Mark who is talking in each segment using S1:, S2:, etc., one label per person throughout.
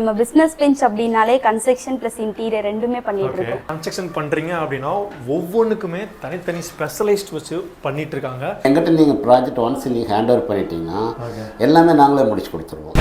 S1: நம்ம business bench அப்படினாலே construction plus interior ரெண்டுமே பண்ணிட்டு இருக்கோம்.
S2: கன்ஸ்ட்ரக்ஷன் பண்றீங்க அப்படின்னா ஒவ்வொன்றுக்குமே தனித்தனி ஸ்பெஷலைஸ்ட் வச்சு பண்ணிட்டு இருக்காங்க.
S3: எங்கிட்ட நீங்க ப்ராஜெக்ட் ஒன்ஸ் நீங்க ஹேண்ட் ஓவர் பண்ணிட்டீங்கன்னா எல்லாமே நாங்களே முடிச்சு கொடுத்துருவோம்.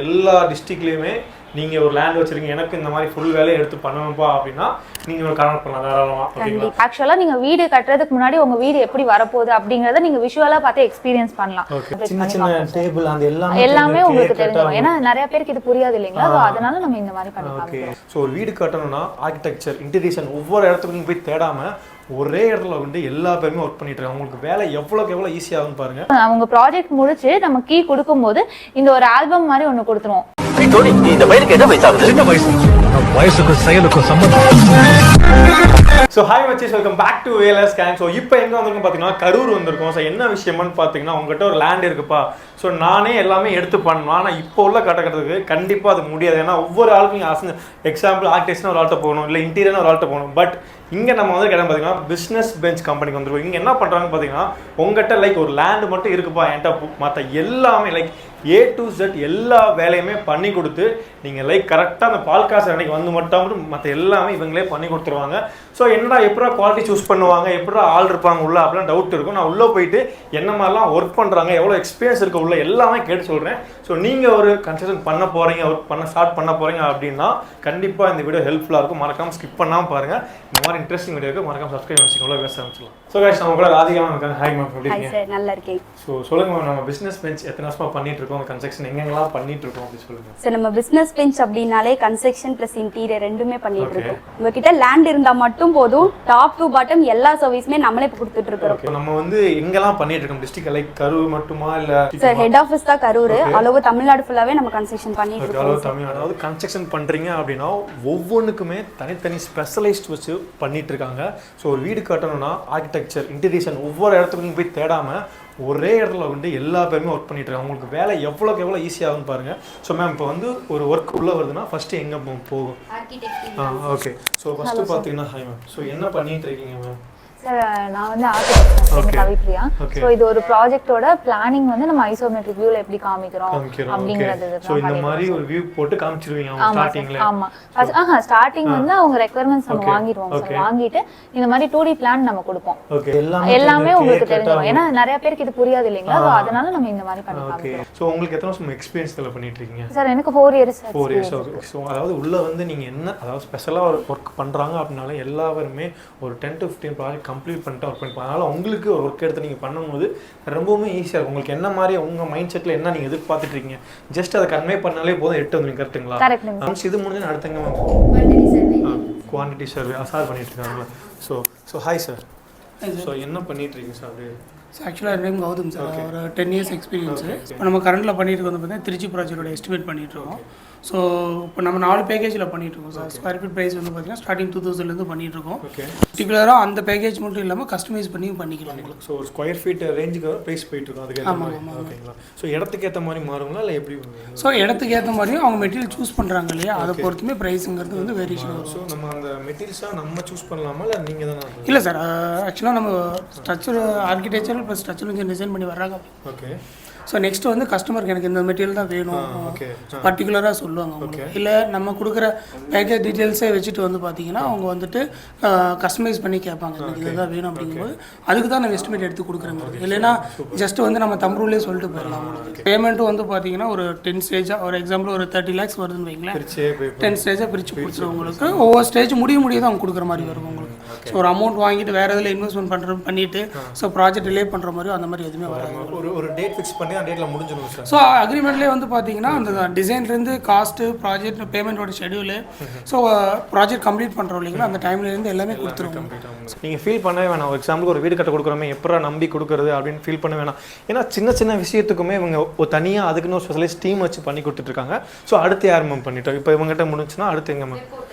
S2: எல்லா டிஸ்ட்ரிக்ட்லயுமே நீங்க ஒரு லேண்ட் வச்சிருக்கீங்க, எனக்கு இந்த மாதிரி ஃபுல் வேலையை எடுத்து பண்ணணும்பா அப்படின்னா நீங்க ஒரு கான்டாக்ட் பண்ணலாம் தாராளமா. ஓகேங்களா?
S4: ஆக்சுவலா நீங்க வீடு கட்டுறதுக்கு முன்னாடி உங்க வீடு எப்படி வரப்போகுது அப்படிங்கறத நீங்க விஷுவலா பார்த்து எக்ஸ்பீரியன்ஸ் பண்ணலாம்.
S2: சின்ன சின்ன டேபிள் அந்த
S4: எல்லாமே உங்களுக்கு தெரியும். ஏன்னா நிறைய பேருக்கு இது புரியாது இல்லைங்களா, சோ அதனால நம்ம இந்த மாதிரி பண்ணலாம்.
S2: ஓகே. சோ ஒரு வீடு கட்டணும்னா ஆர்க்கிடெக்சர், இன்டீரியர் ஒவ்வொரு இடத்துக்கும் நீங்க போய் தேடாம ஒரே இடத்துல வந்து எல்லா பேருமே ஒர்க் பண்ணிட்டு இருக்காங்க. உங்களுக்கு வேலை எவ்வளவு ஈஸி ஆகும் பாருங்க. அவங்க
S4: ப்ராஜெக்ட் முடிச்சு நம்ம கீ கொடுக்கும்போது இந்த ஒரு ஆல்பம் மாதிரி ஒன்னு கொடுத்துருவோம்.
S5: இந்த பையனுக்கு என்ன வயசாகுது? என்ன வயசு? வயசுக்கு செயலுக்கு சம்பந்தம்.
S2: ஸோ ஹாய் மச்சீஸ், welcome back to Velas gang. So இப்போ எங்கே வந்திருக்கோம் பார்த்தீங்கன்னா கரூர் வந்திருக்கோம். ஸோ என்ன விஷயம்னு பார்த்தீங்கன்னா உங்ககிட்ட ஒரு லேண்ட் இருக்குப்பா, ஸோ நானே எல்லாமே எடுத்து பண்ணணும், ஆனால் இப்போ உள்ள கட்டக்கிறதுக்கு கண்டிப்பாக அது முடியாது. ஏன்னா ஒவ்வொரு ஆளுக்கும் ஆசை, எக்ஸாம்பிள் ஆர்கிடெக்ட்ஸ்னு ஒரு ஆள்கிட்ட போகணும், இல்லை இன்டீரியர்னு ஒரு ஆள்கிட்ட போகணும். பட் இங்கே நம்ம வந்து கிட்ட பார்த்தீங்கன்னா பிஸ்னஸ் பெஞ்ச் கம்பெனிக்கு வந்துருக்கோம். இங்கே என்ன பண்ணுறாங்கன்னு பார்த்தீங்கன்னா உங்ககிட்ட லைக் ஒரு லேண்டு மட்டும் இருக்குப்பா என்கிட்ட, மற்ற எல்லாமே லைக் A to Z எல்லா வேலையுமே பண்ணி கொடுத்து நீங்கள் லைக் கரெக்டாக அந்த பால் காசு அன்னைக்கு வந்து மட்டும் மற்ற எல்லாமே இவங்களே பண்ணி கொடுத்துருவாங்க. ஸோ என்னடா எப்படா குவாலிட்டி சூஸ் பண்ணுவாங்க, எப்படா ஆள் இருப்பாங்க உள்ள அப்படிலாம் டவுட் இருக்கும். நான் உள்ளே போயிட்டு என்ன மாதிரிலாம் ஒர்க் பண்ணுறாங்க, எவ்வளோ எக்ஸ்பீரியன்ஸ் இருக்க உள்ள எல்லாமே கேட்டு சொல்கிறேன். ஸோ நீங்கள் ஒரு கன்ஸ்ட்ரக்ஷன் பண்ண போகிறீங்க, ஒர்க் ஸ்டார்ட் பண்ண போகிறீங்க அப்படின்னா கண்டிப்பாக இந்த வீடியோ ஹெல்ப்ஃபுல்லாக இருக்கும். மறக்காமல் ஸ்கிப் பண்ணாமல் பாருங்கள். இந்த மாதிரி இன்ட்ரெஸ்டிங் வீடியோக்கு மறக்காமல் சப்ஸ்கிரைப் பண்ணிக்கோங்க. பேச ஆரம்பிச்சிடலாம். ஸோ கைஸ், நம்ம கூட ராதிகா மேம் இருக்காங்க. ஹாய் மேம், எப்படி இருக்கீங்க?
S1: நல்லா இருக்கேன்.
S2: ஸோ சொல்லுங்க மேம், நம்ம பிஸ்னஸ் பெஞ்ச் எத்தனை வருஷமாக பண்ணிட்டு இருக்கோம், கன்ஸ்ட்ரக்ஷன் எங்கெங்கெல்லாம் பண்ணிட்டு இருக்கோம் அப்படி சொல்லுங்க.
S1: சார், நம்ம பிசினஸ் பெஞ்ச் அப்படினாலே கன்ஸ்ட்ரக்ஷன் ப்ளஸ் இன்டீரியர் ரெண்டுமே பண்ணிட்டு இருக்கோம். உங்ககிட்ட லேண்ட் இருந்தா மட்டும் போதும், டாப் டு பாட்டம் எல்லா சர்வீஸுமே நம்மளே கொடுத்துட்டு இருக்கோம்.
S2: நம்ம வந்து எங்கெல்லாம் பண்ணிட்டு இருக்கோம் டிஸ்ட்ரிக்ட் லைக் கரூர் மட்டுமா இல்ல?
S1: சார், ஹெட் ஆஃபீஸ் தான் கரூர். அளவு தமிழ்நாடு ஃபுல்லாவே நம்ம கன்ஸ்ட்ரக்ஷன் பண்ணிட்டு இருக்கோம்.
S2: அளவு தமிழ்நாடு, அதாவது கன்ஸ்ட்ரக்ஷன் பண்றீங்க அப்படின்னா ஒவ்வொன்றுக்குமே தனித்தனி ஸ்பெஷலைஸ்ட் வச்சு பண்ணிட்டு இருக்காங்க. ஸோ ஒரு வீடு கட்டணும்னா ஆர்கிடெக்சர், இன்டீரியர் ஒவ்வொரு இடத்துக்கும் நீங்க போய் தேடாம ஒரே இடத்துல வந்து எல்லா பேருமே ஒர்க் பண்ணிட்டு இருக்காங்க. உங்களுக்கு வேலை எவ்வளோ ஈஸி ஆகும் பாருங்க. ஸோ மேம், இப்போ வந்து ஒரு ஒர்க் உள்ள வருதுன்னா ஃபர்ஸ்ட் எங்க போகும்? ஓகே. ஸோ ஃபர்ஸ்ட் பார்த்தீங்கன்னா ஹாய் மேம், ஸோ என்ன பண்ணிட்டு இருக்கீங்க மேம்?
S4: சார், நான் வந்து ஆர்கிடெக்ட் கவிப்ரியா. சோ இது ஒரு ப்ராஜெக்ட்டோட பிளானிங் வந்து நம்ம ஐசோமெட்ரிக் வியூல எப்படி காமிக்கிறோம் அப்படிங்கிறது.
S2: சோ இந்த மாதிரி ஒரு வியூ போட்டு காமிச்சிடுவீங்க அவங்க ஸ்டார்டிங்ல?
S4: ஆமா. ஸ்டார்டிங் வந்து அவங்க ரெக்குயர்மென்ட்ஸ் நம்ம வாங்கிடுவோம். சார், வாங்கிட்டு இந்த மாதிரி 2D பிளான் நம்ம கொடுப்போம்.
S2: ஓகே.
S4: எல்லாமே உங்களுக்கு தெரியும். ஏன்னா நிறைய பேருக்கு இது புரியாது இல்லைங்களா, சோ அதனால நம்ம இந்த மாதிரி பண்ணி காமிக்கிறோம்.
S2: சோ உங்களுக்கு எத்தனை வருஷம் எக்ஸ்பீரியன்ஸ் இதுல பண்ணிட்டு இருக்கீங்க?
S4: சார், எனக்கு 4 இயர்ஸ்.
S2: 4 இயர்ஸ். ஓகே. சோ அதாவது உள்ள வந்து நீங்க என்ன, அதாவது ஸ்பெஷலா ஒரு ஒர்க் பண்றாங்க அப்படினால எல்லாருமே ஒரு 10 to 15 ப்ராஜெக்ட் கம்ப்ளீட் பண்ணிட்டு ஒர்க் பண்ணி, அதனால உங்களுக்கு ஒரு ஒர்க் எடுத்து நீங்கள் பண்ணும்போது ரொம்பவுமே ஈஸியாக இருக்கும். உங்களுக்கு என்ன மாதிரி உங்கள் மைண்ட் செட்டில் என்ன நீங்கள் எதிர்பார்த்துட்டு இருக்கீங்க, ஜஸ்ட் அதை கன்வே பண்ணாலே போதும், எட்டு வந்து கரெக்டுங்களா? கரெக்ட். இது முடிஞ்சு அடுத்தங்க குவான்டிட்டி சர்வே சார் பண்ணிட்டு இருக்காங்களா? So hi sir. ஸோ என்ன பண்ணிட்டு இருக்கீங்க சார்? அப்படியே
S6: சார், ஆக்சுவலாக நேம் கௌதம் சார். ஒரு 10 இயர்ஸ் எக்ஸ்பீரியன்ஸு. இப்போ நம்ம கரண்ட்டில் பண்ணிட்டு வந்து பார்த்தீங்கன்னா திருச்சி ப்ராஜெக்டோட எஸ்டிமேட் பண்ணிட்டுருக்கோம். ஸோ இப்போ நம்ம 4 பேக்கேஜில் பண்ணிகிட்ருக்கோம் சார். ஸ்கொயர் ஃபீட் ப்ரைஸ் வந்து பார்த்தீங்கன்னா ஸ்டார்டிங் 2000லேருந்து பண்ணிகிட்ருக்கோம். பர்டிகுலராக அந்த பேக்கேஜ் மட்டும் இல்லாமல் கஸ்டமைஸ் பண்ணிக்கலாம்.
S2: ஸோ ஸ்கொயர் ஃபீட் ரேஞ்சுக்கு ப்ரைஸ் போயிட்டுருக்கோம் அதுக்கு. ஆமாம். ஓகேங்களா? ஸோ இடத்துக்கு ஏற்ற மாதிரி மாறுங்களா இல்லை எப்படி?
S6: ஸோ இடத்துக்கு ஏற்ற மாதிரியும் அவங்க மெட்டீரியல் சூஸ் பண்ணுறாங்க இல்லையா, அதை பொறுத்துமே ப்ரைஸுங்கிறது வந்து வேரியேஷன் வரும்.
S2: ஸோ நம்ம அந்த மெட்டீரியல்ஸாக நம்ம சூஸ் பண்ணலாமா இல்லை நீங்கள் தானே?
S6: இல்லை சார், ஆக்சுவலாக நம்ம structure architecture plus structure design பண்ணி வர்றாங்க.
S2: ஓகே.
S6: ஸோ நெக்ஸ்ட் வந்து கஸ்டமருக்கு எனக்கு இந்த மெட்டீரியல் தான் வேணும் பர்டிகுலராக சொல்லுவாங்க அவங்க. இல்லை நம்ம கொடுக்குற பேக்கேஜ் டீட்டெயில்ஸே வச்சுட்டு வந்து பார்த்தீங்கன்னா அவங்க வந்துட்டு கஸ்டமைஸ் பண்ணி கேட்பாங்க, எனக்கு இதுதான் வேணும் அப்படிங்கும்போது அதுக்கு தான் நான் எஸ்டிமேட் எடுத்து கொடுக்குறேங்க. இல்லைன்னா ஜஸ்ட் வந்து நம்ம தம்பூர்லேயே சொல்லிட்டு போயிடலாம். உங்களுக்கு பேமெண்ட்டும் வந்து பார்த்தீங்கன்னா ஒரு 10 ஸ்டேஜாக, ஒரு எக்ஸாம்பிள் ஒரு 30 lakhs வருதுன்னு வைங்களேன், 10 ஸ்டேஜாக பிரித்து கொடுத்துருவோம். உங்களுக்கு ஒவ்வொரு ஸ்டேஜ் முடியாது அவங்க கொடுக்குற மாதிரி வரும் உங்களுக்கு. ஸோ ஒரு அமௌண்ட் வாங்கிட்டு வேறு இதில் இன்வெஸ்ட்மெண்ட் பண்ணிட்டு ஸோ ப்ராஜெக்ட் டிலே பண்ணுற மாதிரி அந்த மாதிரி எதுவுமே வராது.
S2: ஒரு டேட் ஃபிக்ஸ் பண்ணி அந்த டேட்டில் முடிஞ்சிடும் சார்.
S6: ஸோ அக்ரிமெண்ட்லேயே வந்து பார்த்தீங்கன்னா அந்த டிசைன்லேருந்து காஸ்ட்டு, ப்ராஜெக்ட் பேமெண்ட்டோட ஷெடியூலு, ஸோ ப்ராஜெக்ட் கம்ப்ளீட் பண்ணுறோம் இல்லைங்களா, அந்த டைம்லேருந்து எல்லாமே கொடுத்துருவோம்.
S2: நீங்கள் ஃபீல் பண்ணவே வேணாம். ஒரு எக்ஸாம்பிளுக்கு ஒரு வீடு கட்ட கொடுக்குறோமே எப்படா நம்பி கொடுக்குறது அப்படின்னு ஃபீல் பண்ண வேணாம். ஏன்னா சின்ன சின்ன விஷயத்துக்குமே இவங்க ஒரு தனியாக அதுக்குன்னு ஒரு ஸ்பெஷலிஸ்ட் டீம் வச்சு பண்ணி கொடுத்துட்ருக்காங்க. ஸோ அடுத்து யார் மேம் பண்ணிட்டோம்? இப்போ இவங்ககிட்ட முடிஞ்சுன்னா அடுத்து எங்கே மேம்?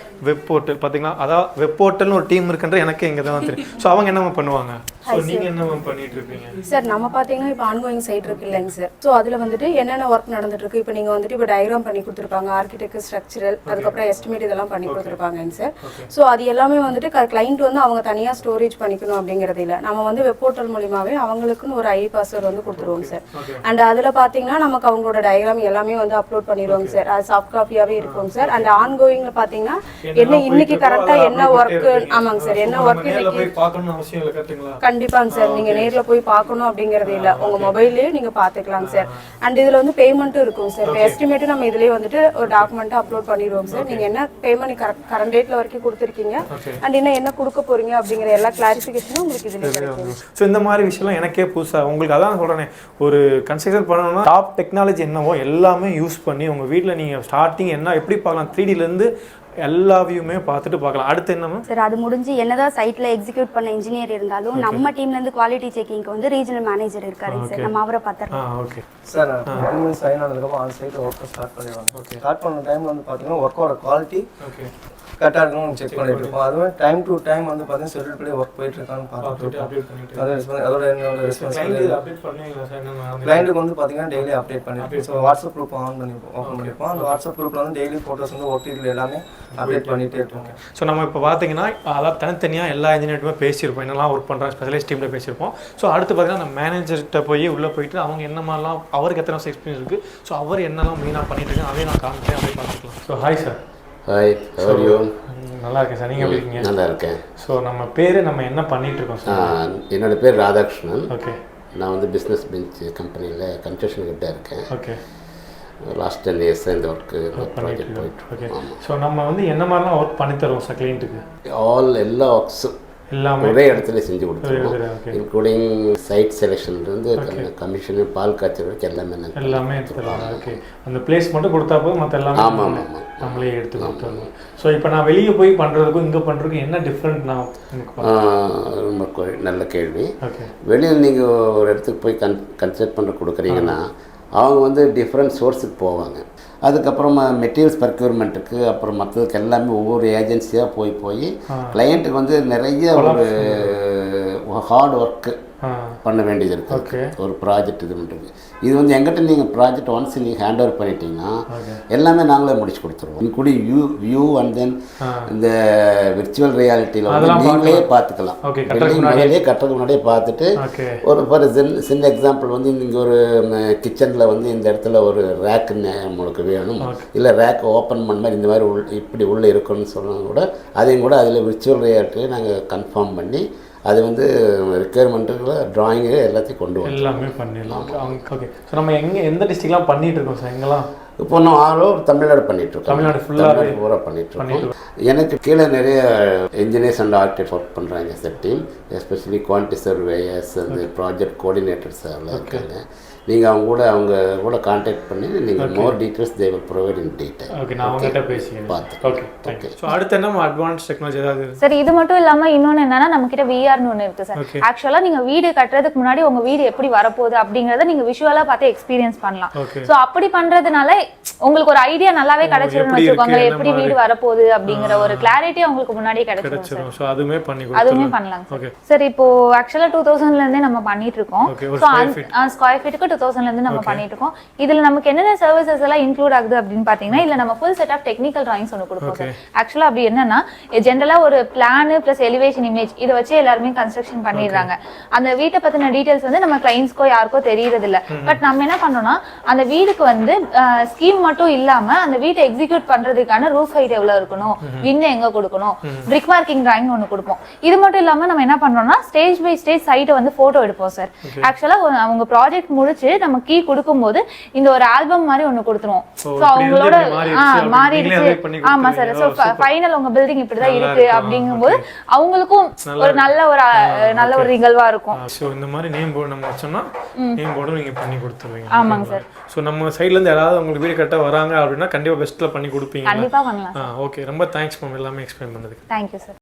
S2: வெப் போர்ட்டல் பார்த்தீங்கன்னா, அதாவது வெப் போர்ட்டல்னு ஒரு டீம் இருக்குன்ற எனக்கு எங்கே தான் தெரியும். ஸோ அவங்க என்ன பண்ணுவாங்க? ஸோ நீங்க என்ன பண்ணிட்டு இருக்கீங்க
S7: சார்? நம்ம பார்த்தீங்கன்னா இப்போ ஆன்கோயிங் சைட் இருக்கு இல்லைங்க சார். ஸோ அதில் வந்துட்டு என்னென்ன ஒர்க் நடந்துட்டு இருக்கு, இப்போ நீங்கள் வந்துட்டு இப்போ டயக்ராம் பண்ணி கொடுத்துருப்பாங்க, ஆர்கிடெக்ட், ஸ்ட்ரக்சரல், அதுக்கப்புறம் எஸ்டிமேட் இதெல்லாம் பண்ணி கொடுத்துருப்பாங்க சார். ஸோ அது எல்லாமே வந்துட்டு கிளைண்ட் வந்து அவங்க தனியாக ஸ்டோரேஜ் பண்ணிக்கணும் அப்படிங்கிறது இல்லை. நம்ம வந்து வெப் போர்ட்டல் மூலியமாகவே அவங்களுக்குன்னு ஒரு ஐடி பாஸ்வேர்டு வந்து கொடுத்துருவோங்க சார். அண்ட் அதில் பார்த்தீங்கன்னா நமக்கு அவங்களோட டயக்ராம் எல்லாமே வந்து அப்லோட் பண்ணிடுவோங்க சார். அது சாஃப்ட் காப்பியாகவே இருக்குங்க சார். அண்ட் ஆன்கோயிங்கில் பார்த்தீங்கன்னா என்ன இன்னைக்கு கரெக்டாக என்ன ஒர்க்கு, ஆமாங்க சார், என்ன ஒர்க் கண்டிப்பாங்க சார். நீங்க நேர்ல போய் பார்க்கணும் அப்படிங்கறது இல்ல, உங்க மொபைல்லயே நீங்க பாத்துக்கலாம் சார். அண்ட் இதுல வந்து பேமெண்ட்டும் இருக்கும் சார். இப்போ எஸ்டிமேட் நம்ம இதுலயே வந்துட்டு ஒரு டாக்குமெண்ட் அப்லோட் பண்ணிடுவோம் சார். நீங்க என்ன பேமெண்ட் கரண்ட் டேட்ல வரைக்கும் கொடுத்துருக்கீங்க அண்ட் இன்னும் என்ன கொடுக்க போறீங்க அப்படிங்கிற எல்லா கிளாரிஃபிகேஷனும் உங்களுக்கு இதுல கிடைக்கும்.
S2: ஸோ இந்த மாதிரி விஷயம்லாம் எனக்கே புதுசா உங்களுக்கு அதான் சொல்றேனே, ஒரு கன்ஸ்ட்ரக்ஷன் பண்ணணும்னா டாப் டெக்னாலஜி என்னவோ எல்லாமே யூஸ் பண்ணி உங்க வீட்டுல நீங்க ஸ்டார்டிங் என்ன எப்படி பார்க்கலாம், 3Dல இருந்து எல்லா வியூமே பார்த்துட்டு பார்க்கலாம். அடுத்து என்னமா
S1: சார், அது முடிஞ்சு என்னதான் சைட்ல எக்ஸிக்யூட் பண்ண இன்ஜினியர் இருந்தாலும் நம்ம டீம்ல இருந்து குவாலிட்டி செக்கிங்க்கு வந்து ரீஜனல் மேனேஜர் இருக்காரு சார். நம்ம அவரை பார்த்தறோம்.
S2: ஓகே
S8: சார், அக்ரிமெண்ட் சைன் ஆனதுக்கு அப்புறம் ஆன் சைட் ஒர்க் ஸ்டார்ட் பண்ணிடுவாங்க. ஓகே, ஸ்டார்ட் பண்ண டைம்ல வந்து பாத்தீங்கன்னா ஒர்க்கோட குவாலிட்டி கரெக்டாக இருக்கணும் செக் பண்ணிட்டு இருக்கோம். அதுவே டைம் டு டைம் வந்து பார்த்தீங்கன்னா ஷெட்யூல் பண்ணி ஒர்க் போயிட்டு இருக்கான்னு பார்த்துட்டு அதோட என்னோட ரெஸ்பான்சிபிலிட்டி கிளைண்ட்டுக்கு வந்து பார்த்தீங்கன்னா டெய்லி அப்டேட் பண்ணிருக்கோம். ஸோ வாட்ஸ்அப் குரூப் ஓப்பன் பண்ணியிருப்போம். அந்த வாட்ஸ்அப் குரூப்பில் வந்து டெய்லி ஃபோட்டோஸ் வந்து ஓடிடியில் எல்லாமே அப்டேட் பண்ணிகிட்டே இருக்கோம்.
S2: ஸோ நம்ம இப்போ பார்த்தீங்கன்னா அதாவது தனித்தனியாக எல்லா இன்ஜினியர்ட்டுமே பேசியிருப்போம், என்னெல்லாம் ஒர்க் பண்ணுறாங்க, ஸ்பெஷலிஸ்ட் டீமில் பேசியிருப்போம். ஸோ அடுத்து பார்த்தீங்கன்னா நம்ம மேனேஜர்கிட்ட போய் உள்ளே போயிட்டு அவங்க என்ன மாதிரிலாம் அவருக்கு எத்தனை வருஷம் எக்ஸ்பீரியன்ஸ் இருக்குது, ஸோ அவர் என்னெல்லாம் மெயினாக பண்ணிட்டு இருக்காங்க அதையும் நான் காமிக்கிறேன், அப்படியே பார்த்துக்கலாம். So hi sir.
S3: Hi, how are you?
S2: நல்லா இருக்கேன் சார், நீங்கள் எப்படி இருக்கீங்க?
S3: நல்லா இருக்கேன்.
S2: ஸோ நம்ம பேர் நம்ம என்ன பண்ணிட்டு இருக்கோம் சார்?
S3: என்னோட பேர் ராதாகிருஷ்ணன்.
S2: ஓகே,
S3: நான் வந்து பிஸ்னஸ் பெஞ்ச் கம்பெனியில் கன்ஸ்ட்ரக்ஷன் கிட்ட இருக்கேன்.
S2: ஓகே,
S3: லாஸ்ட் 10 years இந்த ஒர்க்கு ப்ராஜெக்ட் போயிட்டு.
S2: ஓகே, ஸோ நம்ம வந்து என்ன மாதிரிலாம் ஒர்க் பண்ணி தருவோம் சார் கிளைண்ட்டுக்கு?
S3: எல்லா ஒர்க்ஸும்
S2: எல்லாமே
S3: ஒரே இடத்துல செஞ்சு கொடுத்துருவோம். இன்க்ளூடிங் சைட் செலெக்ஷன்லேருந்து கமிஷனு, பால் காய்ச்சல் வரைக்கும் எல்லாமே
S2: எடுத்துக்கலாம். ஓகே, அந்த பிளேஸ் மட்டும் கொடுத்தா போதும், மற்ற எல்லாமே
S3: ஆமாம்
S2: நம்மளே எடுத்து கொடுத்துருவோம். ஸோ இப்போ நான் வெளியே போய் பண்ணுறதுக்கும் இங்கே பண்ணுறதுக்கும் என்ன டிஃப்ரெண்ட்?
S3: ரொம்ப நல்ல கேள்வி.
S2: ஓகே,
S3: வெளியில் நீங்கள் ஒரு இடத்துக்கு போய் கன்ஸ்ட்ரக்ட் பண்ணுற கொடுக்குறீங்கன்னா அவங்க வந்து டிஃப்ரெண்ட் சோர்ஸுக்கு போவாங்க. அதுக்கப்புறமா மெட்டீரியல்ஸ் ப்ரொக்யூர்மெண்ட்டுக்கு அப்புறம் மற்றதுக்கு எல்லாமே ஒவ்வொரு ஏஜென்சியாக போய் கிளையண்ட்டுக்கு வந்து நிறைய ஒரு ஹார்ட் ஒர்க்கு பண்ண வேண்டியது இருக்குது. ஒரு ப்ராஜெக்ட் இது பண்ணுறது. இது வந்து எங்கிட்ட நீங்கள் ப்ராஜெக்ட் ஒன்ஸ் நீங்கள் ஹேண்ட் ஓவர் பண்ணிட்டீங்கன்னா எல்லாமே நாங்களே முடிச்சு கொடுத்துருவோம். இன்க்ளூடி வியூ அண்ட் தென் இந்த விர்ச்சுவல் ரியாலிட்டியில் வந்து நீங்களே பார்த்துக்கலாம். பில்டிங் முன்னாடியே கட்டுறதுக்கு முன்னாடியே பார்த்துட்டு ஒரு ஃபார் சின்ன எக்ஸாம்பிள் வந்து இங்கே ஒரு கிச்சனில் வந்து இந்த இடத்துல ஒரு ரேக்கு உங்களுக்கு வேணும், இல்லை ரேக் ஓப்பன் பண்ண மாதிரி இந்த மாதிரி இப்படி உள்ளே இருக்குன்னு சொன்னால் கூட அதையும் கூட அதில் விர்ச்சுவல் ரியாலிட்டியை நாங்கள் கன்ஃபார்ம் பண்ணி அது வந்து ரெக்குயர்மெண்ட்டுக்குள்ள டிராயிங்கு எல்லாத்தையும் கொண்டு வரோம்.
S2: எல்லாமே பண்ணிடலாம். ஓகே, ஸோ நம்ம எந்த டிஸ்ட்ரிக்ட்லாம் பண்ணிட்டு இருக்கோம் சார்? எங்கெல்லாம்
S3: இப்போ நம்ம ஆல் ஓவர் தமிழ்நாடு பண்ணிகிட்ருக்கோம்.
S2: தமிழ்நாடு ஃபுல்லாக
S3: பூரா பண்ணிகிட்ருக்கோம். எனக்கு கீழே நிறைய இன்ஜினியர்ஸ் அண்ட் ஆர்கிடெக்ட் ஒர்க் பண்ணுறாங்க sir team, especially quantity surveyors அந்த ப்ராஜெக்ட் கோஆர்டினேட்டர்ஸ் எல்லாம் இருக்காங்க. நீங்கள் அவங்க கூட கான்டாக்ட் பண்ணி நீங்கள் மோர் details they will provide in detail.
S2: Okay, நான் அவங்ககிட்ட பேசிக்கிறேன். Okay, thank you. ஸோ அடுத்து என்ன அட்வான்ஸ் டெக்னாலஜி ஏதாவது?
S4: சார், இது மட்டும் இல்லாமல் இன்னொன்று என்னன்னா நம்ம கிட்ட விஆர்னு ஒன்று இருக்கு சார். ஆக்சுவலாக நீங்கள் வீடு கட்டுறதுக்கு முன்னாடி உங்கள் வீடு எப்படி வரப்போகுது அப்படிங்கிறத நீங்கள் விஷுவலாக பார்த்து எக்ஸ்பீரியன்ஸ் பண்ணலாம்.
S2: ஓகே,
S4: ஸோ அப்படி பண்ணுறதுனால உங்களுக்கு ஒரு ஐடியா நல்லாவே கிடைச்சிருன்னு வச்சுக்கோங்க, எப்படி வீடு வரப்போகுது அப்படிங்கிற ஒரு கிளாரிட்டி உங்களுக்கு முன்னாடியே கிடைச்சிரும்.
S2: ஸோ அதுவுமே
S4: பண்ணலாம் சார். இப்போ ஆக்சுவலாக 2000ல இருந்தே நம்ம பண்ணிட்டு இருக்கோம். ஸ்கொயர் ஃபீட்டுக்கு 2000ல இருந்து நம்ம பண்ணிட்டு இருக்கோம். இதுல நமக்கு என்னென்ன சர்வீசஸ் எல்லாம் இன்க்ளூட் ஆகுது அப்படின்னு பாத்தீங்கன்னா இல்ல நம்ம full set of technical drawings ஒன்று கொடுப்போம் சார். ஆக்சுவலா அப்படி என்னன்னா ஜென்ரலா ஒரு பிளான் பிளஸ் எலிவேஷன் இமேஜ் இதை வச்சு எல்லாருமே கன்ஸ்ட்ரக்ஷன் பண்ணிடுறாங்க. அந்த வீட்டை பத்தின டீடைல்ஸ் வந்து நம்ம கிளைண்ட்ஸ்க்கோ யாருக்கோ தெரியறது இல்ல. பட் நம்ம என்ன பண்றோம்னா அந்த வீடுக்கு வந்து ஸ்கீம் மட்டும் இல்லாம அந்த வீட்டை எக்ஸிக்யூட் பண்றதுக்கான ரூஃப் ஹைட் எவ்வளவு இருக்கணும், விண்ட் எங்க கொடுக்கணும், பிரிக் மார்க்கிங் டிராயிங் ஒன்று கொடுப்போம். இது மட்டும் இல்லாம நம்ம என்ன பண்றோம்னா ஸ்டேஜ் பை ஸ்டேஜ் சைட்டை வந்து போட்டோ எடுப்போம் சார். ஆக்சுவலா அவங்க ப்ராஜெக்ட் முடிச்சு நம்ம கீ கொடுக்கும்போது இந்த ஒரு ஆல்பம் மாதிரி ஒண்ணு கொடுத்துருவோம். சோ அவங்களோட மாறிடுச்சு. ஆமா சார். சோ ஃபைனல் உங்க பில்டிங் இப்படிதான் இருக்கு அப்படிங்கும்போது அவங்களுக்கும் ஒரு நல்ல ஒரு நிகழ்வா இருக்கும்.
S2: சோ இந்த மாதிரி நேம் போர்டு நம்ம வச்சோம்னா நேம் போர்டு நீங்க பண்ணி கொடுத்துருவீங்க.
S4: ஆமாங்க சார்.
S2: சோ நம்ம சைடுல இருந்து யாராவது உங்களுக்கு வீடு கட்ட வராங்க அப்படின்னா கண்டிப்பா பெஸ்ட்ல பண்ணி கொடுப்பீங்க.
S4: கண்டிப்பா பண்ணலாம்.
S2: ஓகே, ரொம்ப தேங்க்ஸ் மேம் எல்லாமே எக்ஸ்பிளைன் பண்ணதுக்கு.
S4: Thank you sir.